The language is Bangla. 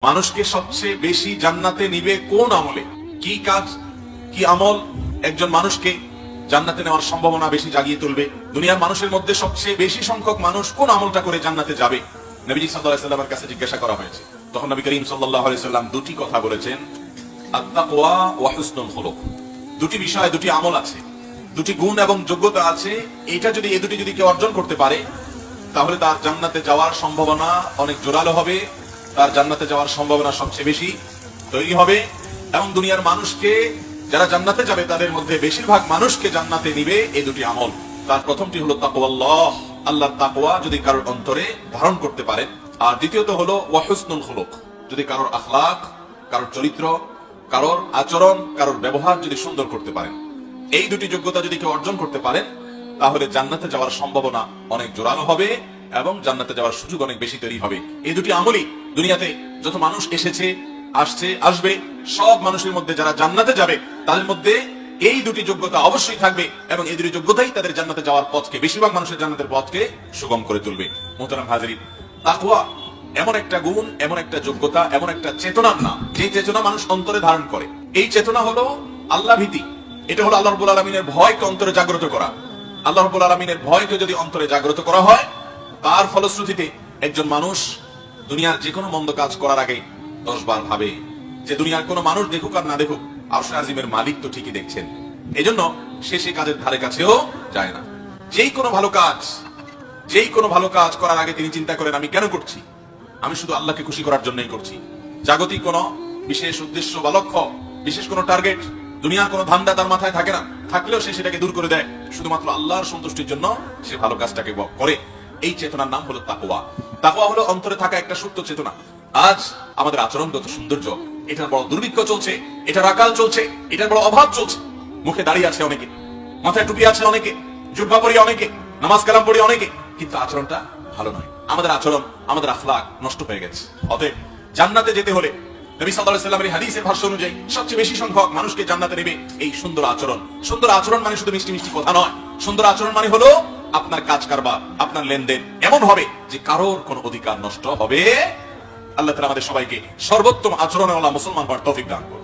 মানুষকে সবচেয়ে বেশি জান্নাতে নিবে কোন আমলে? কি কাজ, কি আমল একজন মানুষকে জান্নাতে নেওয়ার সম্ভাবনা বেশি জাগিয়ে তুলবে? দুনিয়ার মানুষের মধ্যে সবচেয়ে বেশি সংখ্যক মানুষ কোন আমলটা করে জান্নাতে যাবে? নবীজি সাল্লাল্লাহু আলাইহি ওয়াসাল্লামের কাছে জিজ্ঞাসা করা হয়েছে। তখন নবী করিম সাল্লাল্লাহু আলাইহি ওয়াসাল্লাম দুটি কথা বলেছেন, আত-তাকওয়া ওয়া হুসনুল খুলুক। দুটি বিষয়, দুটি আমল আছে, দুটি গুণ এবং যোগ্যতা আছে। এটা যদি এই দুটি যদি কেউ অর্জন করতে পারে, তাহলে তার জান্নাতে যাওয়ার সম্ভাবনা অনেক জোরালো হবে, তার জান্নাতে যাওয়ার সম্ভাবনা সবচেয়ে বেশি তৈরি হবে। এবং দুনিয়ার মানুষকে যারা জান্নাতে যাবে তাদের মধ্যে বেশিরভাগ মানুষকে জান্নাতে নিবে এই দুটি আমল। তার প্রথমটি হলো তাকওয়াল্লাহ, আল্লাহর তাকওয়া যদি কারোর অন্তরে ধারণ করতে পারে। আর দ্বিতীয়ত হলো ওয়া হুসনুল খুলুক, যদি কারোর আখলাক, কারোর চরিত্র, কারোর আচরণ, কারোর ব্যবহার যদি সুন্দর করতে পারেন। এই দুটি যোগ্যতা যদি কেউ অর্জন করতে পারেন, তাহলে জান্নাতে যাওয়ার সম্ভাবনা অনেক জোরালো হবে এবং জান্নাতে যাওয়ার সুযোগ অনেক বেশি তৈরি হবে। এই দুটি আমলই দুনিয়াতে যত মানুষ এসেছে, আসছে, আসবে, সব মানুষের মধ্যে যারা জান্নাতে যাবে তাদের মধ্যে এই দুটি যোগ্যতা অবশ্যই থাকবে এবং এই দুটি যোগ্যতাই তাদের জান্নাতে যাওয়ার পথকে, বেশিরভাগ মানুষের জান্নাতের পথকে সুগম করে তুলবে। মোহতারাম হাজিরিন, তাকওয়া এমন একটা গুণ, এমন একটা যোগ্যতা, এমন একটা চেতনার নাম, যে চেতনা মানুষ অন্তরে ধারণ করে। এই চেতনা হলো আল্লাহ ভীতি। এটা হলো আল্লাহ রাব্বুল আলামিনের ভয়কে অন্তরে জাগ্রত করা। আল্লাহ রাব্বুল আলামিনের ভয়কে যদি অন্তরে জাগ্রত করা হয়, তার ফলশ্রুতিতে একজন মানুষ দুনিয়ার যে কোনো মন্দ কাজ করার আগে 10 বার ভাবে যে দুনিয়ার কোনো মানুষ দেখুক আর না দেখুক, আরশ আজিমের মালিক তো ঠিকই দেখছেন। এজন্য সে সেই কাজের ধারে কাছেও যায় না। যেই কোনো ভালো কাজ করার আগে তিনি চিন্তা করেন, আমি কেন করছি? আমি শুধু আল্লাহকে খুশি করার জন্যই করছি। জাগতিক কোনো বিশেষ উদ্দেশ্য বা লক্ষ্য, বিশেষ কোনো টার্গেট, দুনিয়ার কোনো ধান্দা তার মাথায় থাকে না। থাকলেও সে সেটাকে দূর করে দেয়, শুধুমাত্র আল্লাহর সন্তুষ্টির জন্য সে ভালো কাজটাকে করে। এই চেতনার নাম হলো তাকওয়া। তাকওয়া হলো অন্তরে থাকা একটা সুপ্ত চেতনা। আজ আমাদের আচরণগত সৌন্দর্য, এটার বড় দুর্ভিক্ষ চলছে, এটার আকাল চলছে, এটার বড় অভাব চলছে। মুখে দাঁড়িয়ে আছে অনেকে, মাথায় টুপি আছে অনেকে, জুব্বা পরি অনেকে, নামাজ কালাম পড়ি অনেকে, কিন্তু আচরণটা ভালো নয়। আমাদের আচরণ, আমাদের আখলাক নষ্ট হয়ে গেছে। অতএব জান্নাতে যেতে হলে নবী সাল্লাল্লাহু আলাইহি ওয়াসাল্লামের হাদিসের ভাষ্য অনুযায়ী সবচেয়ে বেশি সংখ্যক মানুষকে জান্নাতে নেবে এই সুন্দর আচরণ। সুন্দর আচরণ মানে শুধু মিষ্টি মিষ্টি কথা নয়। সুন্দর আচরণ মানে হলো আপনার কাজ কারবার, আপনার লেনদেন এমন হবে যে কারোর কোনো অধিকার নষ্ট হবে। আল্লাহ তাআলা আমাদের সবাইকে সর্বোত্তম আচরণওয়ালা মুসলমান হওয়ার তৌফিক দান করুন।